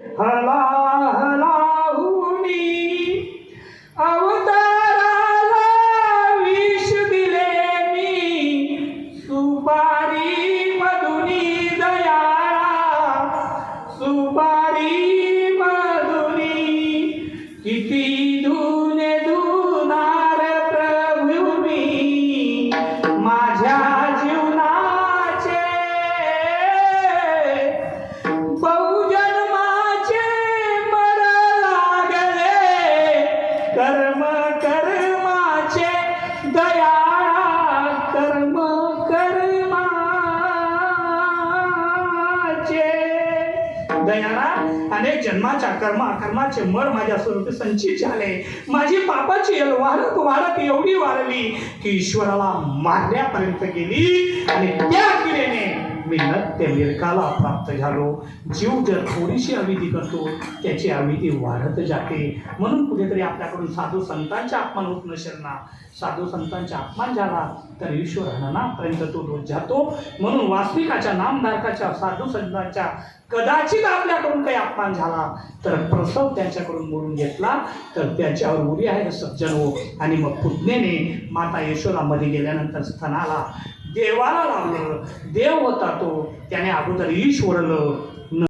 हला हलाहुनी अवताराला विष दिले मी, सुपारी मधुनी दयाळा, सुपारी मधुनी किती धुने धुनार प्रभू मी माझ्या जीवनाचे, बहुजन्माचे मर लागले कर्म कर्माचे दयाळा, कर्म कर्माचे दयाळा. अनेक जन्माच्या कर्माचे मर माझ्या स्वरूपी संचित झाले. माझी पापाची यल वाढत वाढत एवढी वाढली की ईश्वराला मारण्यापर्यंत गेली आणि त्या किरेने मी नत्य मिरकाला प्राप्त झालो. जीव जर थोडीशी अविधी करतो त्याची अविधी वाढत जाते. म्हणून कुठेतरी आपल्याकडून साधू संतांचा अपमान होत नसेल ना, साधू संतांचा अपमान झाला तर ईश्वर हननापर्यंत तो दोष जातो. म्हणून वास्तविकाच्या नामधारकाच्या साधू संतांच्या कदाचित आपल्याकडून काही अपमान झाला तर प्रसव त्यांच्याकडून मोडून घेतला तर त्याच्यावर उरी आहे सज्जन हो. आणि मग पुतनेने माता यशोदामध्ये गेल्यानंतर स्तनाला देवाला लावलं. देव होता तो, त्याने अगोदर ईश ओढलं